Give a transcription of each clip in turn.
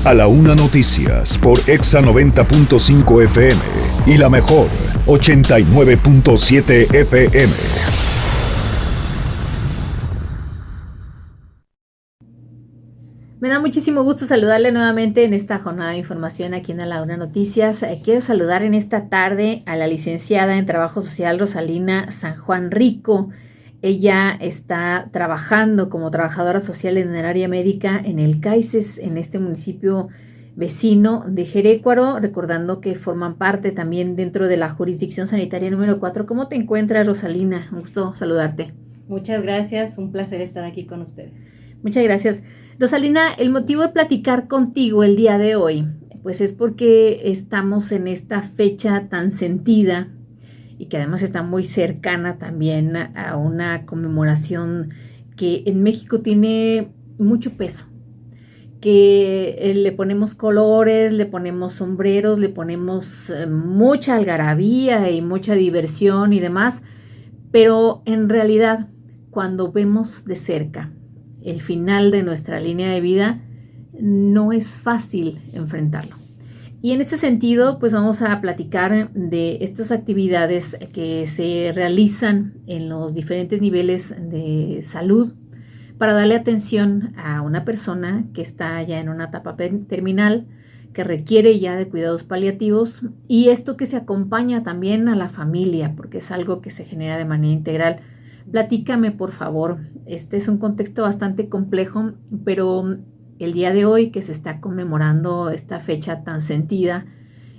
A la Una Noticias por Exa 90.5 FM y la mejor 89.7 FM. Me da muchísimo gusto saludarle nuevamente en esta jornada de información aquí en A la Una Noticias. Quiero saludar en esta tarde a la licenciada en Trabajo Social Rosalina San Juan Rico. Ella está trabajando como trabajadora social en el área médica en el CAICES, en este municipio vecino de Jerécuaro, recordando que forman parte también dentro de la jurisdicción sanitaria número 4. ¿Cómo te encuentras, Rosalina? Un gusto saludarte. Muchas gracias, un placer estar aquí con ustedes. Muchas gracias. Rosalina, el motivo de platicar contigo el día de hoy, pues es porque estamos en esta fecha tan sentida y que además está muy cercana también a una conmemoración que en México tiene mucho peso, que le ponemos colores, le ponemos sombreros, le ponemos mucha algarabía y mucha diversión y demás, pero en realidad cuando vemos de cerca el final de nuestra línea de vida, no es fácil enfrentarlo. Y en ese sentido, pues vamos a platicar de estas actividades que se realizan en los diferentes niveles de salud para darle atención a una persona que está ya en una etapa terminal, que requiere ya de cuidados paliativos, y esto que se acompaña también a la familia, porque es algo que se genera de manera integral. Platícame, por favor. Este es un contexto bastante complejo, pero el día de hoy que se está conmemorando esta fecha tan sentida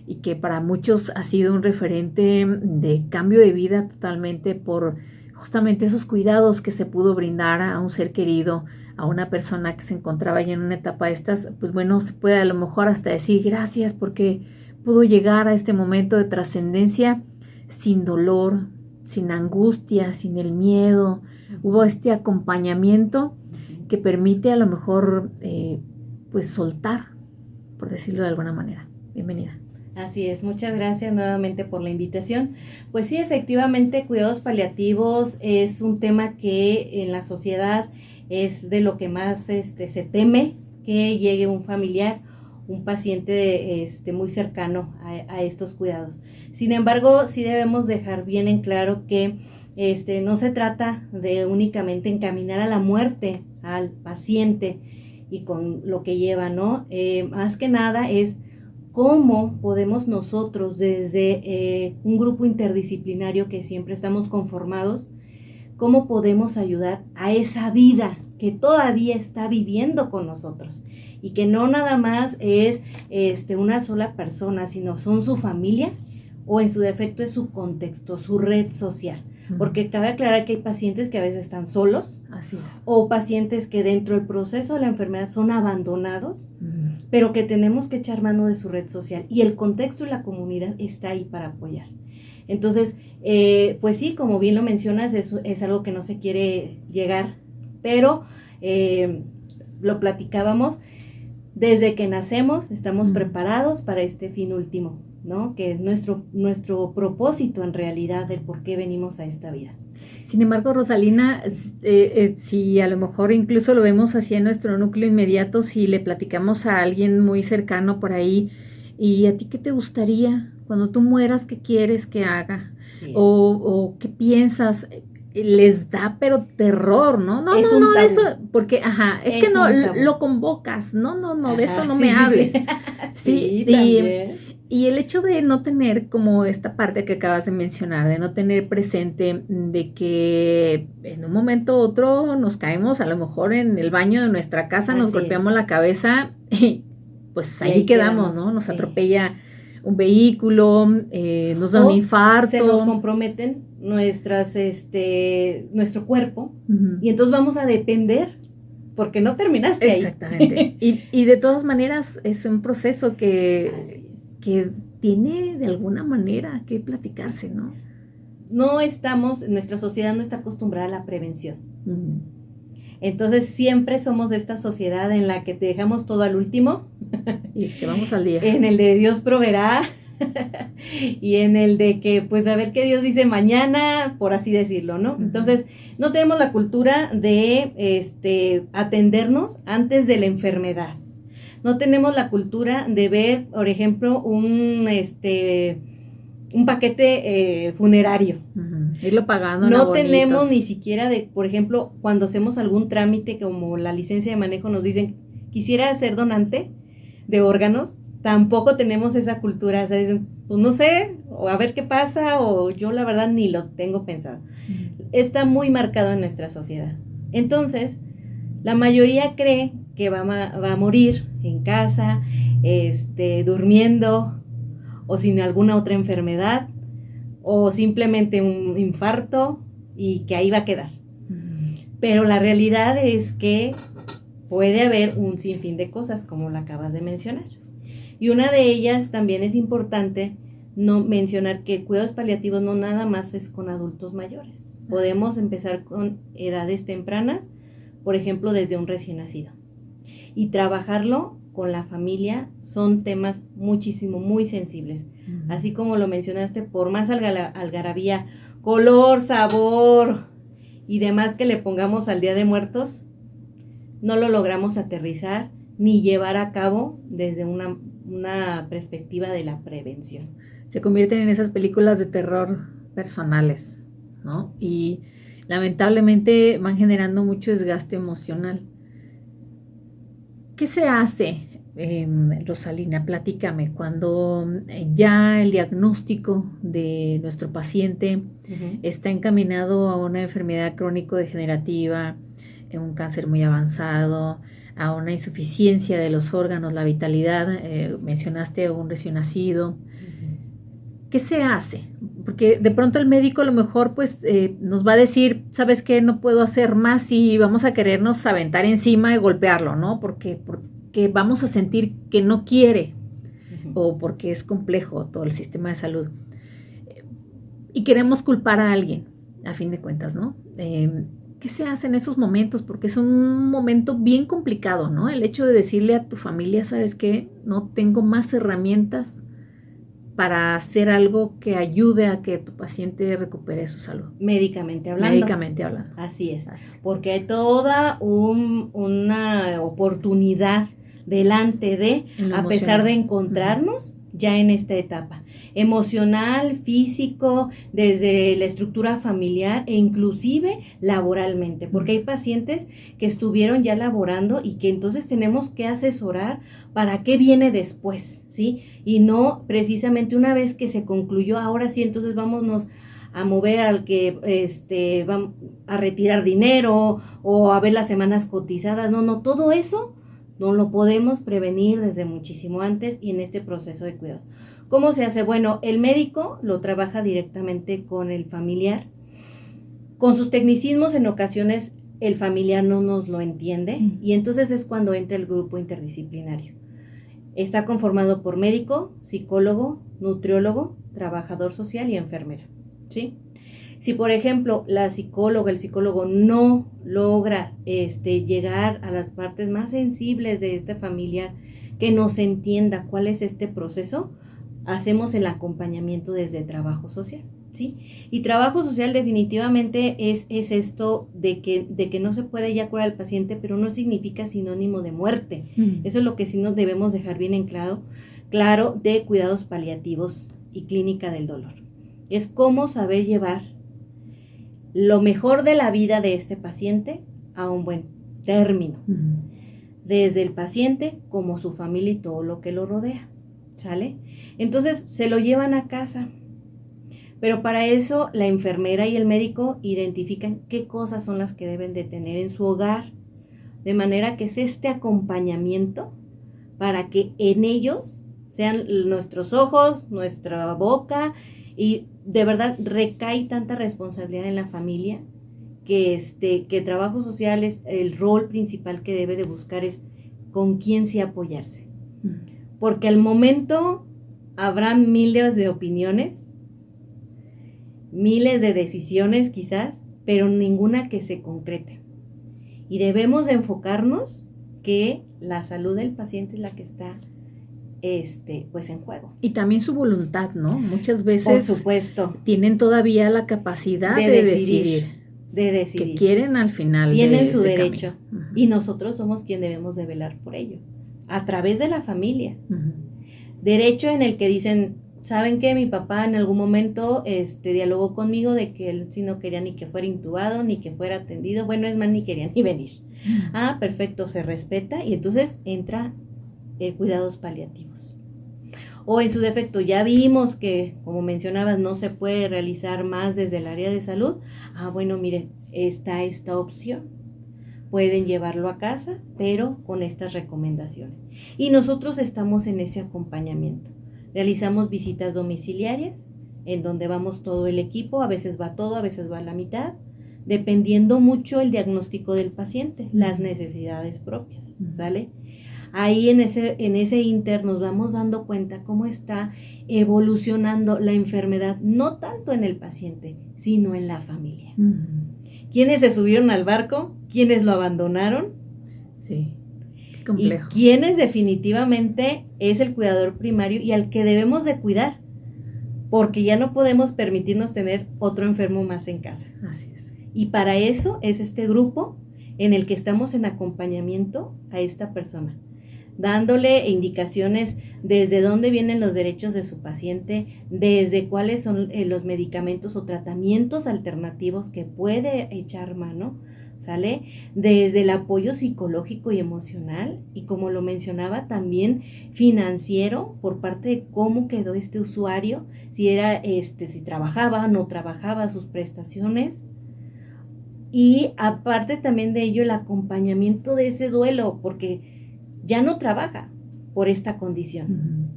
y que para muchos ha sido un referente de cambio de vida totalmente por justamente esos cuidados que se pudo brindar a un ser querido, a una persona que se encontraba ya en una etapa de estas, pues bueno, se puede a lo mejor hasta decir gracias porque pudo llegar a este momento de trascendencia sin dolor, sin angustia, sin el miedo. Hubo este acompañamiento que permite a lo mejor pues soltar, por decirlo de alguna manera. Bienvenida. Así es, muchas gracias nuevamente por la invitación. Pues sí, efectivamente, cuidados paliativos es un tema que en la sociedad es de lo que más se teme, que llegue un familiar, un paciente muy cercano a estos cuidados. Sin embargo, sí debemos dejar bien en claro que no se trata de únicamente encaminar a la muerte al paciente y con lo que lleva, ¿no? Más que nada es cómo podemos nosotros desde un grupo interdisciplinario que siempre estamos conformados, cómo podemos ayudar a esa vida que todavía está viviendo con nosotros y que no nada más es una sola persona, sino son su familia o en su defecto es su contexto, su red social. Porque cabe aclarar que hay pacientes que a veces están solos. Así es. O pacientes que dentro del proceso de la enfermedad son abandonados, pero que tenemos que echar mano de su red social y el contexto y la comunidad está ahí para apoyar. Entonces, pues sí, como bien lo mencionas, es algo que no se quiere llegar, pero lo platicábamos, desde que nacemos estamos preparados para este fin último, ¿no? Que es nuestro propósito en realidad del por qué venimos a esta vida. Sin embargo, Rosalina, si a lo mejor incluso lo vemos así en nuestro núcleo inmediato, si le platicamos a alguien muy cercano por ahí, ¿y a ti qué te gustaría cuando tú mueras, qué quieres que haga? Sí. O qué piensas, les da pero terror, ¿no? No, eso, porque, es que no, lo convocas, no, de eso no me hables. Sí, también. Y el hecho de no tener como esta parte que acabas de mencionar, de no tener presente de que en un momento u otro nos caemos a lo mejor en el baño de nuestra casa, nos golpeamos la cabeza y pues ahí quedamos, ¿no? Nos atropella un vehículo, nos da un infarto. Se nos comprometen nuestro cuerpo y entonces vamos a depender porque no terminaste ahí. Exactamente. y de todas maneras es un proceso que tiene de alguna manera que platicarse, ¿no? Nuestra sociedad no está acostumbrada a la prevención. Entonces siempre somos de esta sociedad en la que te dejamos todo al último. Y que vamos al día. En el de Dios proveerá. Y en el de que, pues, a ver qué Dios dice mañana, por así decirlo, ¿no? Entonces, no tenemos la cultura de atendernos antes de la enfermedad. No tenemos la cultura de ver, por ejemplo, un paquete funerario. Irlo pagando. No tenemos ni siquiera por ejemplo, cuando hacemos algún trámite como la licencia de manejo, nos dicen, quisiera ser donante de órganos. Tampoco tenemos esa cultura. O sea, dicen, pues no sé, o a ver qué pasa, o yo la verdad ni lo tengo pensado. Está muy marcado en nuestra sociedad. Entonces, la mayoría cree que va a morir en casa, durmiendo, o sin alguna otra enfermedad, o simplemente un infarto, y que ahí va a quedar. Pero la realidad es que puede haber un sinfín de cosas, como la acabas de mencionar. Y una de ellas también es importante no mencionar que cuidados paliativos no nada más es con adultos mayores. Podemos empezar con edades tempranas, por ejemplo, desde un recién nacido. Y trabajarlo con la familia son temas muy sensibles. Así como lo mencionaste, por más algarabía, color, sabor y demás que le pongamos al Día de Muertos, no lo logramos aterrizar ni llevar a cabo desde una perspectiva de la prevención. Se convierten en esas películas de terror personales, ¿no? Y lamentablemente van generando mucho desgaste emocional. ¿Qué se hace, Rosalina? Platícame, cuando ya el diagnóstico de nuestro paciente está encaminado a una enfermedad crónico-degenerativa, un cáncer muy avanzado, a una insuficiencia de los órganos, la vitalidad, mencionaste un recién nacido. ¿Qué se hace? Porque de pronto el médico a lo mejor pues nos va a decir, ¿sabes qué? No puedo hacer más y vamos a querernos aventar encima y golpearlo, ¿no? Porque vamos a sentir que no quiere o porque es complejo todo el sistema de salud. Y queremos culpar a alguien, a fin de cuentas, ¿no? ¿Qué se hace en esos momentos? Porque es un momento bien complicado, ¿no? El hecho de decirle a tu familia, ¿sabes qué? No tengo más herramientas para hacer algo que ayude a que tu paciente recupere su salud. Médicamente hablando. Médicamente hablando. Así es. Porque hay toda una oportunidad delante de, a pesar de encontrarnos ya en esta etapa. Emocional, físico, desde la estructura familiar e inclusive laboralmente. Porque hay pacientes que estuvieron ya laborando y que entonces tenemos que asesorar para qué viene después, ¿sí? Y no precisamente una vez que se concluyó, ahora sí, entonces vámonos a mover al que vamos a retirar dinero o a ver las semanas cotizadas. No, todo eso no lo podemos prevenir desde muchísimo antes y en este proceso de cuidados. ¿Cómo se hace? Bueno, el médico lo trabaja directamente con el familiar. Con sus tecnicismos en ocasiones el familiar no nos lo entiende y entonces es cuando entra el grupo interdisciplinario. Está conformado por médico, psicólogo, nutriólogo, trabajador social y enfermera, ¿sí? Si, por ejemplo, la psicóloga, el psicólogo no logra llegar a las partes más sensibles de este familiar, que nos entienda cuál es este proceso, hacemos el acompañamiento desde trabajo social, ¿sí? Y trabajo social definitivamente es esto de que no se puede ya curar al paciente, pero no significa sinónimo de muerte. Eso es lo que sí nos debemos dejar bien en claro de cuidados paliativos y clínica del dolor. Es cómo saber llevar lo mejor de la vida de este paciente a un buen término, desde el paciente como su familia y todo lo que lo rodea, ¿sale? Entonces se lo llevan a casa, pero para eso la enfermera y el médico identifican qué cosas son las que deben de tener en su hogar, de manera que es este acompañamiento para que en ellos sean nuestros ojos, nuestra boca, y de verdad recae tanta responsabilidad en la familia que trabajo social es el rol principal que debe de buscar, es con quién sí apoyarse. Porque al momento habrá miles de opiniones, miles de decisiones quizás, pero ninguna que se concrete. Y debemos de enfocarnos que la salud del paciente es la que está pues en juego. Y también su voluntad, ¿no? Muchas veces, por supuesto, tienen todavía la capacidad de decidir. Que quieren al final tienen su derecho y nosotros somos quien debemos de velar por ello, a través de la familia. Ujú. Derecho en el que dicen, ¿saben qué? Mi papá en algún momento dialogó conmigo de que él sí no quería ni que fuera intubado, ni que fuera atendido. Bueno, es más, ni quería ni venir. Ah, perfecto, se respeta y entonces entra cuidados paliativos. O en su defecto, ya vimos que, como mencionabas, no se puede realizar más desde el área de salud. Ah, bueno, miren, está esta opción. Pueden llevarlo a casa, pero con estas recomendaciones. Y nosotros estamos en ese acompañamiento. Realizamos visitas domiciliarias, en donde vamos todo el equipo, a veces va todo, a veces va la mitad, dependiendo mucho el diagnóstico del paciente, las necesidades propias, ¿sale? Ahí en ese inter nos vamos dando cuenta cómo está evolucionando la enfermedad, no tanto en el paciente, sino en la familia. ¿Quiénes se subieron al barco? ¿Quiénes lo abandonaron? Sí, qué complejo. Y quiénes definitivamente es el cuidador primario y al que debemos de cuidar, porque ya no podemos permitirnos tener otro enfermo más en casa. Así es. Y para eso es este grupo en el que estamos en acompañamiento a esta persona, dándole indicaciones desde dónde vienen los derechos de su paciente, desde cuáles son los medicamentos o tratamientos alternativos que puede echar mano, ¿sale? Desde el apoyo psicológico y emocional y, como lo mencionaba, también financiero por parte de cómo quedó este usuario, si era si trabajaba, no trabajaba, sus prestaciones. Y aparte también de ello, el acompañamiento de ese duelo, porque ya no trabaja por esta condición.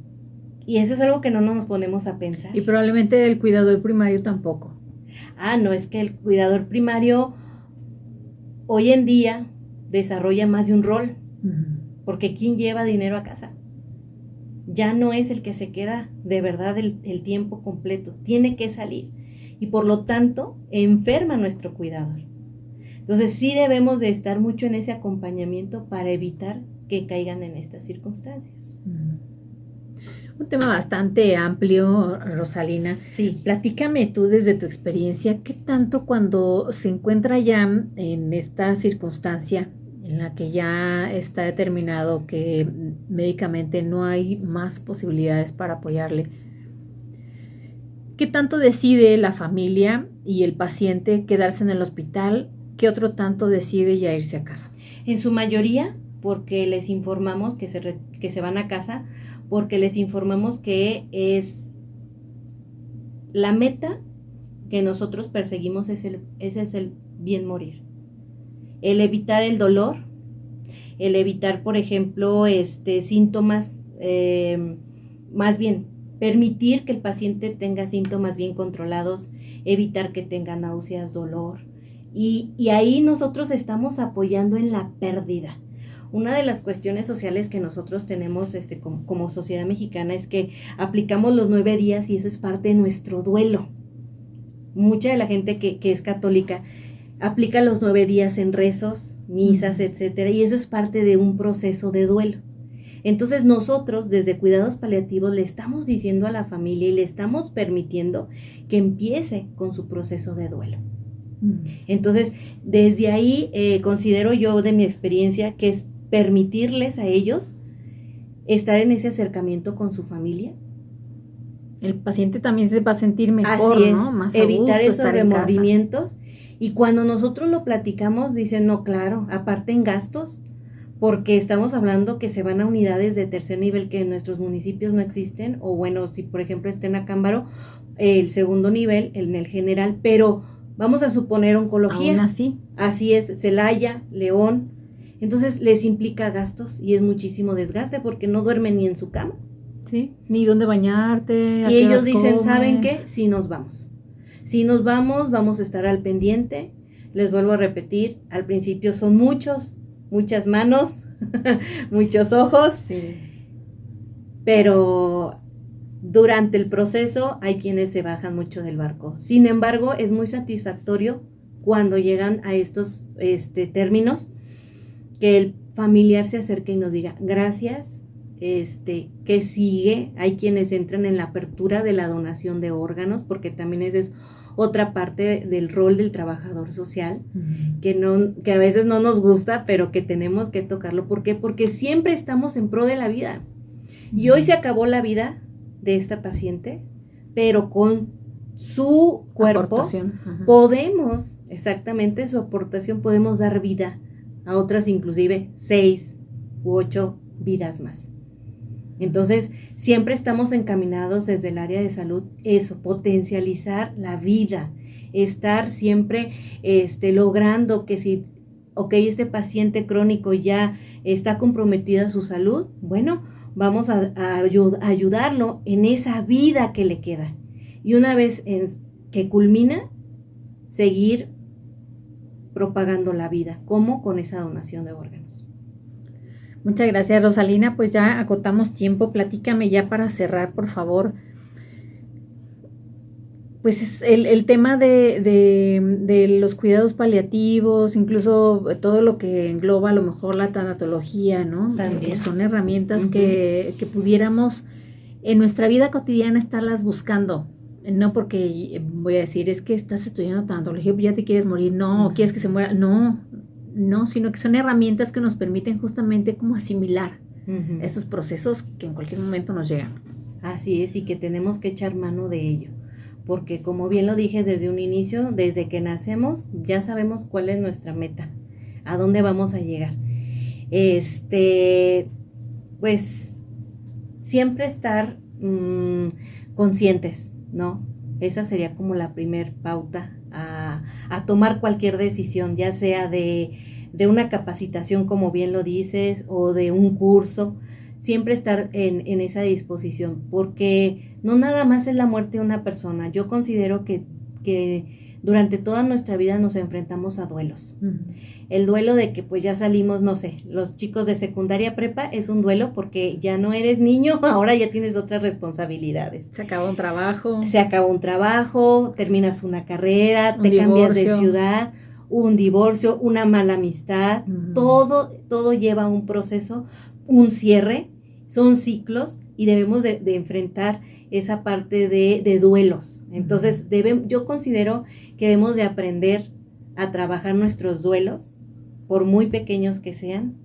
Y eso es algo que no nos ponemos a pensar. Y probablemente el cuidador primario tampoco. Ah, no, es que el cuidador primario hoy en día desarrolla más de un rol, porque ¿quién lleva dinero a casa? Ya no es el que se queda de verdad el tiempo completo, tiene que salir y por lo tanto enferma a nuestro cuidador. Entonces sí debemos de estar mucho en ese acompañamiento para evitar que caigan en estas circunstancias. Un tema bastante amplio, Rosalina. Sí. Platícame tú desde tu experiencia, ¿qué tanto cuando se encuentra ya en esta circunstancia en la que ya está determinado que médicamente no hay más posibilidades para apoyarle, qué tanto decide la familia y el paciente quedarse en el hospital? ¿Qué otro tanto decide ya irse a casa? En su mayoría, porque les informamos que se van a casa, porque les informamos que es la meta que nosotros perseguimos, ese es el bien morir. El evitar el dolor, el evitar, por ejemplo, síntomas, más bien, permitir que el paciente tenga síntomas bien controlados, evitar que tenga náuseas, dolor. Y ahí nosotros estamos apoyando en la pérdida. Una de las cuestiones sociales que nosotros tenemos como sociedad mexicana es que aplicamos los 9 días y eso es parte de nuestro duelo. Mucha de la gente que es católica aplica los 9 días en rezos, misas, etcétera, y eso es parte de un proceso de duelo. Entonces nosotros desde cuidados paliativos le estamos diciendo a la familia y le estamos permitiendo que empiece con su proceso de duelo. Entonces, desde ahí considero yo de mi experiencia que es permitirles a ellos estar en ese acercamiento con su familia. El paciente también se va a sentir mejor, así es, ¿no? Más evitar a gusto, esos remordimientos. Y cuando nosotros lo platicamos, dicen, no, claro, aparte en gastos, porque estamos hablando que se van a unidades de tercer nivel que en nuestros municipios no existen, o bueno, si por ejemplo está en Acámbaro, el segundo nivel, en el general, pero vamos a suponer oncología. Aún así. Así es, Celaya, León. Entonces les implica gastos y es muchísimo desgaste porque no duermen ni en su cama. Sí, ni dónde bañarte. Y ellos dicen, ¿saben qué? Sí nos vamos. Si nos vamos, vamos a estar al pendiente. Les vuelvo a repetir, al principio son muchas manos, muchos ojos. Sí. Pero durante el proceso hay quienes se bajan mucho del barco. Sin embargo, es muy satisfactorio cuando llegan a estos términos que el familiar se acerque y nos diga, gracias, que sigue. Hay quienes entran en la apertura de la donación de órganos, porque también esa es otra parte del rol del trabajador social, que a veces no nos gusta, pero que tenemos que tocarlo. ¿Por qué? Porque siempre estamos en pro de la vida. Y hoy se acabó la vida de esta paciente, pero con su cuerpo podemos, exactamente, su aportación, podemos dar vida a otras inclusive 6 u 8 vidas más. Entonces, siempre estamos encaminados desde el área de salud, eso, potencializar la vida, estar siempre logrando que si, este paciente crónico ya está comprometida su salud, bueno, vamos a ayudarlo en esa vida que le queda. Y una vez que culmina, seguir propagando la vida, como con esa donación de órganos. Muchas gracias, Rosalina. Pues ya acotamos tiempo. Platícame ya para cerrar, por favor. Pues es el tema de los cuidados paliativos, incluso todo lo que engloba a lo mejor la tanatología, ¿no? También. Son herramientas que pudiéramos en nuestra vida cotidiana estarlas buscando. No porque voy a decir, es que estás estudiando tanatología, ya te quieres morir, no, quieres que se muera, no, sino que son herramientas que nos permiten justamente como asimilar esos procesos que en cualquier momento nos llegan. Así es, y que tenemos que echar mano de ello, porque como bien lo dije desde un inicio, desde que nacemos ya sabemos cuál es nuestra meta, a dónde vamos a llegar. Pues siempre estar conscientes, ¿no? Esa sería como la primer pauta a tomar cualquier decisión, ya sea de una capacitación, como bien lo dices, o de un curso. Siempre estar en esa disposición, porque no nada más es la muerte de una persona. Yo considero que durante toda nuestra vida nos enfrentamos a duelos. El duelo de que pues ya salimos, no sé, los chicos de secundaria prepa es un duelo porque ya no eres niño, ahora ya tienes otras responsabilidades. Se acabó un trabajo. Terminas una carrera, te cambias de ciudad, un divorcio, una mala amistad, todo lleva un proceso, un cierre, son ciclos y debemos de enfrentar esa parte de duelos. Entonces, yo considero que debemos de aprender a trabajar nuestros duelos, por muy pequeños que sean.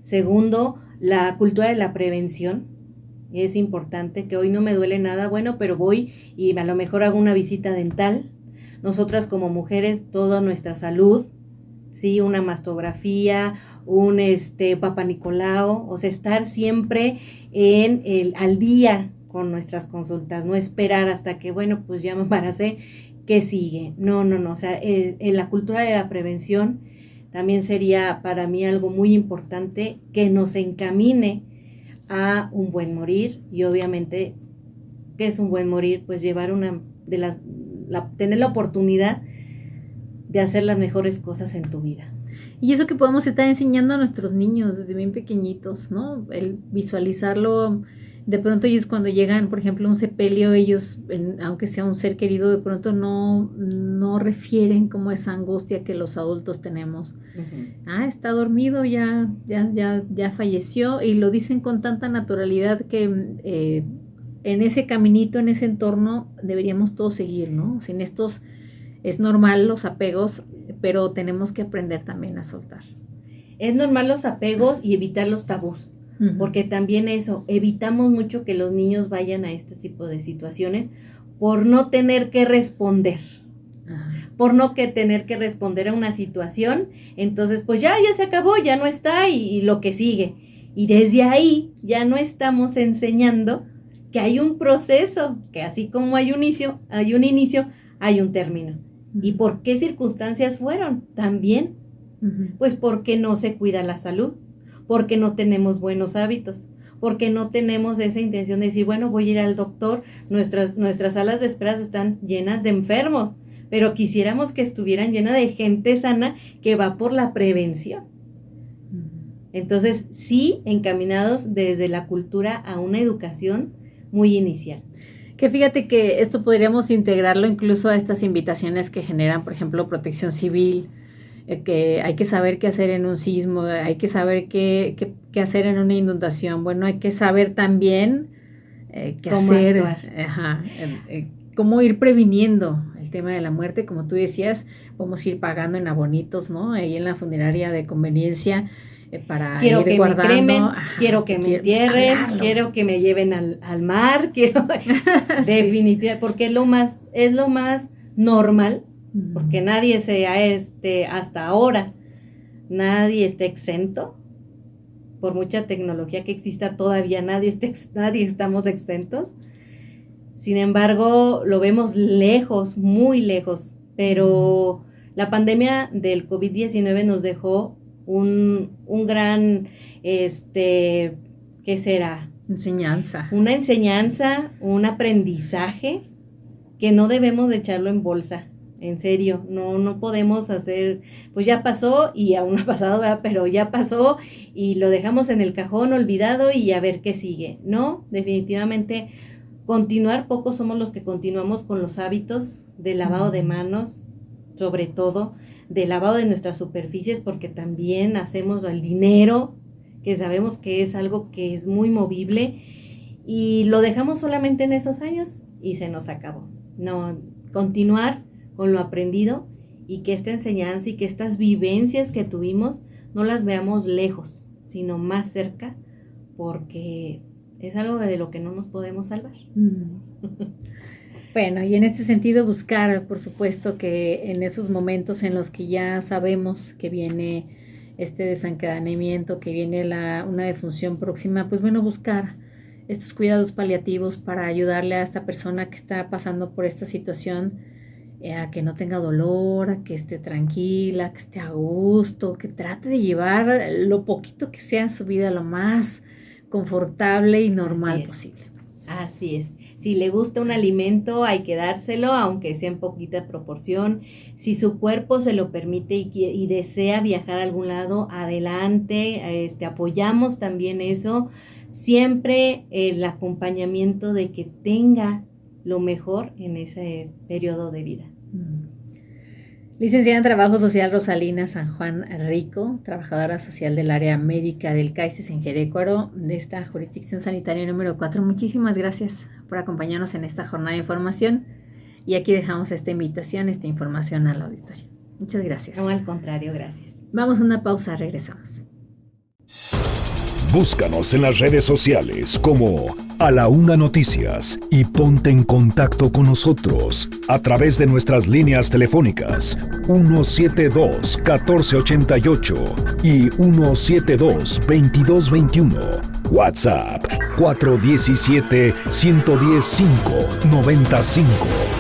Segundo, la cultura de la prevención. Es importante que hoy no me duele nada, bueno, pero voy y a lo mejor hago una visita dental. Nosotras como mujeres, toda nuestra salud, ¿sí? Una mastografía, un Papá Nicolau, o sea, estar siempre al día con nuestras consultas, no esperar hasta que, bueno, pues ya me embaracé, ¿qué sigue? No, o sea, en la cultura de la prevención también sería para mí algo muy importante que nos encamine a un buen morir. Y obviamente, ¿qué es un buen morir? Pues llevar tener la oportunidad de hacer las mejores cosas en tu vida. Y eso que podemos estar enseñando a nuestros niños desde bien pequeñitos, ¿no? El visualizarlo. De pronto ellos cuando llegan, por ejemplo, a un sepelio, ellos, aunque sea un ser querido, de pronto no refieren como esa angustia que los adultos tenemos. Está dormido, ya falleció, y lo dicen con tanta naturalidad que en ese caminito, en ese entorno, deberíamos todos seguir, ¿no? Sin estos, es normal los apegos, pero tenemos que aprender también a soltar. Es normal los apegos y evitar los tabús. Porque también evitamos mucho que los niños vayan a este tipo de situaciones por no tener que responder, tener que responder a una situación. Entonces pues ya se acabó, ya no está y lo que sigue. Y desde ahí ya no estamos enseñando que hay un proceso, que así como hay un inicio, hay un término. ¿Y por qué circunstancias fueron? También, pues porque no se cuida la salud, porque no tenemos buenos hábitos, porque no tenemos esa intención de decir, bueno, voy a ir al doctor, nuestras salas de espera están llenas de enfermos, pero quisiéramos que estuvieran llenas de gente sana que va por la prevención. Entonces, sí, encaminados desde la cultura a una educación muy inicial. Que fíjate que esto podríamos integrarlo incluso a estas invitaciones que generan, por ejemplo, Protección Civil, que hay que saber qué hacer en un sismo, hay que saber qué hacer en una inundación. Bueno, hay que saber también qué ¿Cómo hacer, actuar? cómo ir previniendo el tema de la muerte, como tú decías, vamos a ir pagando en abonitos, ¿no? Ahí en la funeraria de conveniencia para quiero ir que guardando. me cremen, quiero que me entierren, quiero que me lleven al mar, quiero definitivamente, porque es lo más normal, porque nadie hasta ahora, nadie está exento. Por mucha tecnología que exista, todavía nadie estamos exentos. Sin embargo, lo vemos lejos, muy lejos, pero la pandemia del COVID-19 nos dejó un gran, ¿qué será? Enseñanza. Una enseñanza, un aprendizaje que no debemos de echarlo en bolsa. En serio, no podemos hacer, pues ya pasó y aún no ha pasado, ¿verdad? Pero ya pasó y lo dejamos en el cajón olvidado y a ver qué sigue. No, definitivamente continuar, pocos somos los que continuamos con los hábitos de lavado de manos, sobre todo de lavado de nuestras superficies, porque también hacemos el dinero, que sabemos que es algo que es muy movible y lo dejamos solamente en esos años y se nos acabó. No, continuar con lo aprendido y que esta enseñanza y que estas vivencias que tuvimos no las veamos lejos, sino más cerca, porque es algo de lo que no nos podemos salvar. Bueno, y en este sentido buscar, por supuesto, que en esos momentos en los que ya sabemos que viene este desencadenamiento, que viene una defunción próxima, pues bueno, buscar estos cuidados paliativos para ayudarle a esta persona que está pasando por esta situación, a que no tenga dolor, a que esté tranquila, que esté a gusto, que trate de llevar lo poquito que sea en su vida lo más confortable y normal posible. Así es. Si le gusta un alimento, hay que dárselo, aunque sea en poquita proporción. Si su cuerpo se lo permite y desea viajar a algún lado, adelante, apoyamos también eso. Siempre el acompañamiento de que tenga lo mejor en ese periodo de vida. Licenciada en Trabajo Social Rosalina San Juan Rico, trabajadora social del área médica del CAICES en Jerecuaro, de esta jurisdicción sanitaria número 4. Muchísimas gracias por acompañarnos en esta jornada de información y aquí dejamos esta invitación, esta información al auditorio. Muchas gracias. No, al contrario, gracias. Vamos a una pausa, regresamos. Búscanos en las redes sociales como A la Una Noticias y ponte en contacto con nosotros a través de nuestras líneas telefónicas 172-1488 y 172-2221. WhatsApp 417-115-95.